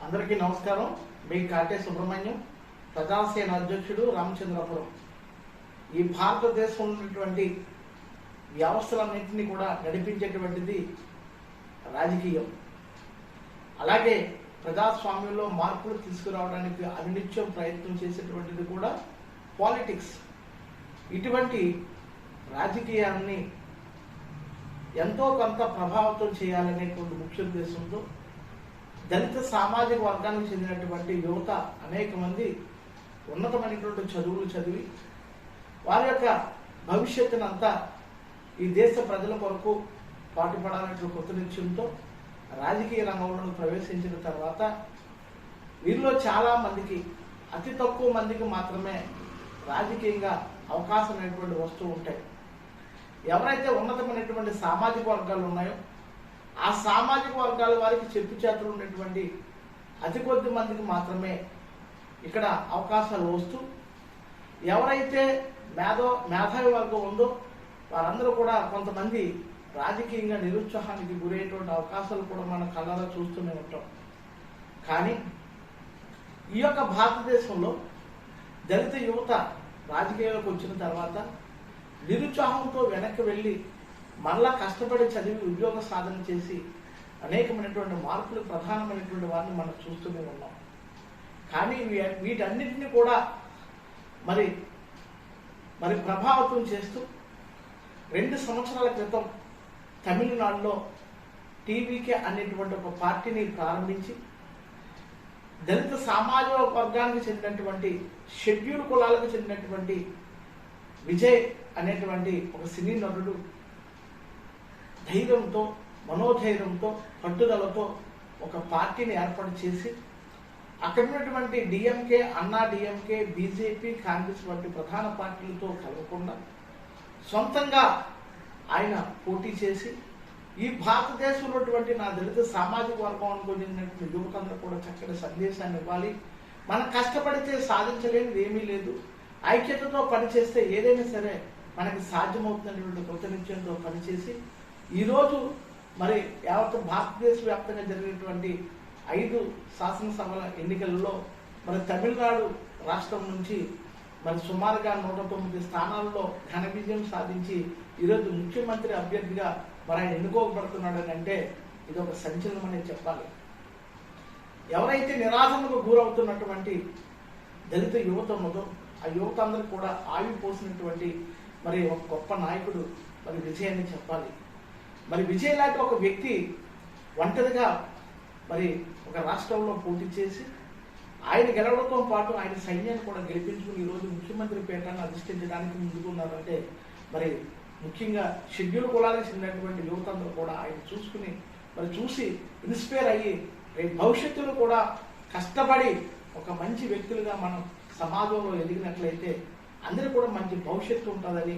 అందరికీ నమస్కారం. మీ కాటే సుబ్రహ్మణ్యం, ప్రజాసేన అధ్యక్షుడు, రామచంద్రపురం. ఈ భారతదేశంలో ఉన్నటువంటి వ్యవస్థలన్నింటినీ కూడా నడిపించేటువంటిది రాజకీయం. అలాగే ప్రజాస్వామ్యంలో మార్పులు తీసుకురావడానికి అనినిత్యం ప్రయత్నం చేసేటువంటిది కూడా పాలిటిక్స్. ఇటువంటి రాజకీయాన్ని ఎంతో కొంత ప్రభావితం చేయాలనేటువంటి ముఖ్య ఉద్దేశంతో దళిత సామాజిక వర్గానికి చెందినటువంటి యువత అనేక మంది ఉన్నతమైనటువంటి చదువులు చదివి వారి యొక్క భవిష్యత్తునంతా ఈ దేశ ప్రజల కొరకు పాటుపడాలనే కొత్త నిశ్చయంతో రాజకీయ రంగంలో ప్రవేశించిన తర్వాత వీరిలో చాలా మందికి, అతి తక్కువ మందికి మాత్రమే రాజకీయంగా అవకాశం అనేటువంటి వస్తూ ఉంటాయి. ఎవరైతే ఉన్నతమైనటువంటి సామాజిక వర్గాలు ఉన్నాయో ఆ సామాజిక వర్గాల వారికి చెప్పు చేతులు ఉన్నటువంటి అతి కొద్ది మందికి మాత్రమే ఇక్కడ అవకాశాలు వస్తూ, ఎవరైతే మేధావి వర్గం ఉందో వారందరూ కూడా కొంతమంది రాజకీయంగా నిరుత్సాహానికి గురయ్యేటువంటి అవకాశాలు కూడా మనం కళ్ళారా చూస్తూనే ఉంటాం. కానీ ఈ యొక్క భారతదేశంలో దళిత యువత రాజకీయాలకు వచ్చిన తర్వాత నిరుత్సాహంతో వెనక్కి వెళ్ళి మళ్ళా కష్టపడి చదివి ఉద్యోగ సాధన చేసి అనేకమైనటువంటి మార్పులు ప్రధానమైనటువంటి వారిని మనం చూస్తూనే ఉన్నాం. కానీ వీటన్నిటిని కూడా మరి ప్రభావితం చేస్తూ 2 సంవత్సరాల క్రితం తమిళనాడులో టీవీకే అనేటువంటి ఒక పార్టీని ప్రారంభించి దళిత సామాజిక వర్గానికి చెందినటువంటి షెడ్యూల్ కులాలకు చెందినటువంటి విజయ్ అనేటువంటి ఒక సినీ నటుడు ధైర్యంతో, మనోధైర్యంతో, పట్టుదలతో ఒక పార్టీని ఏర్పాటు చేసి అక్కడ ఉన్నటువంటి డిఎంకే, అన్నా డిఎంకే, బీజేపీ, కాంగ్రెస్ వంటి ప్రధాన పార్టీలతో కలవకుండా సొంతంగా ఆయన పోటీ చేసి ఈ భారతదేశంలో ఉన్నటువంటి నా దళిత సామాజిక వర్గం అనుకున్నటువంటి యువతందరూ కూడా చక్కటి సందేశాన్ని ఇవ్వాలి. మనం కష్టపడితే సాధించలేనిది ఏమీ లేదు, ఐక్యతతో పనిచేస్తే ఏదైనా సరే మనకి సాధ్యమవుతున్నటువంటి కృత నిశ్చయంతో పనిచేసి ఈరోజు మరి యావత్ భారతదేశ వ్యాప్తంగా జరిగినటువంటి 5 శాసనసభల ఎన్నికలలో మరి తమిళనాడు రాష్ట్రం నుంచి మరి సుమారుగా 109 స్థానాల్లో ఘన విజయం సాధించి ఈరోజు ముఖ్యమంత్రి అభ్యర్థిగా మరి ఆయన ఎన్నుకోబడుతున్నాడని అంటే ఇది ఒక సంచలనమనే చెప్పాలి. ఎవరైతే నిరాశకు గురవుతున్నటువంటి దళిత యువత ఉన్నదో ఆ యువత అందరూ కూడా ఆయువు పోసినటువంటి మరి ఒక గొప్ప నాయకుడు మరి విజయ్ అని చెప్పాలి. మరి విజయ్ లాంటి ఒక వ్యక్తి ఒంటరిగా మరి ఒక రాష్ట్రంలో పోటీ చేసి ఆయన గెలవడంతో పాటు ఆయన సైన్యాన్ని కూడా గెలిపించుకుని ఈరోజు ముఖ్యమంత్రి పీఠాన్ని అధిష్ఠించడానికి ముందుకున్నారంటే మరి ముఖ్యంగా షెడ్యూల్ కులాలకు చెందినటువంటి యువత అందరూ కూడా ఆయన చూసి ఇన్స్పైర్ అయ్యి భవిష్యత్తులో కూడా కష్టపడి ఒక మంచి వ్యక్తులుగా మనం సమాజంలో ఎదిగినట్లయితే అందరూ కూడా మంచి భవిష్యత్తు ఉంటుందని,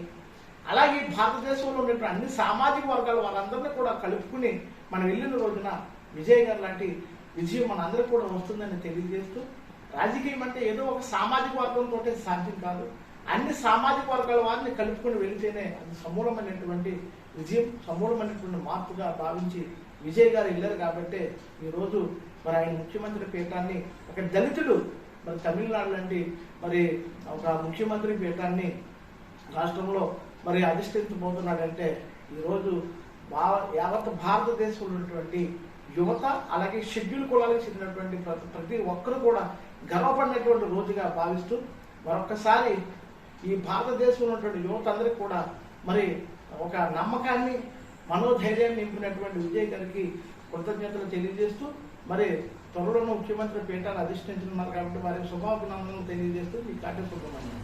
అలాగే భారతదేశంలో ఉన్నటువంటి అన్ని సామాజిక వర్గాల వాళ్ళందరినీ కూడా కలుపుకుని మనం వెళ్ళిన రోజున విజయ్ గారు లాంటి విజయం మన అందరికీ కూడా వస్తుందని తెలియజేస్తూ, రాజకీయం అంటే ఏదో ఒక సామాజిక వర్గంతో సాధ్యం కాదు, అన్ని సామాజిక వర్గాల వారిని కలుపుకొని వెళితేనే అది సమూలమైనటువంటి విజయం, సమూలమైనటువంటి మార్పుగా భావించి విజయ్ గారు వెళ్ళారు. కాబట్టి ఈరోజు మరి ఆయన ముఖ్యమంత్రి పీఠాన్ని ఒక దళితుడు మరి తమిళనాడు లాంటి మరి ఒక ముఖ్యమంత్రి పీఠాన్ని రాష్ట్రంలో మరి అధిష్ఠించబోతున్నాడంటే ఈరోజు యావత్ భారతదేశంలో ఉన్నటువంటి యువత, అలాగే షెడ్యూల్ కులాలకు చెందినటువంటి ప్రతి ఒక్కరు కూడా గర్వపడినటువంటి రోజుగా భావిస్తూ మరొకసారి ఈ భారతదేశంలో ఉన్నటువంటి యువత అందరికీ కూడా మరి ఒక నమ్మకాన్ని, మనోధైర్యాన్ని నింపినటువంటి విజయ్ గారికి కృతజ్ఞతలు తెలియజేస్తూ మరి త్వరలోనే ముఖ్యమంత్రి పీఠాన్ని అధిష్ఠించనున్నారు కాబట్టి వారికి శుభాభినందనలు తెలియజేస్తూ ఈ కార్యక్రమం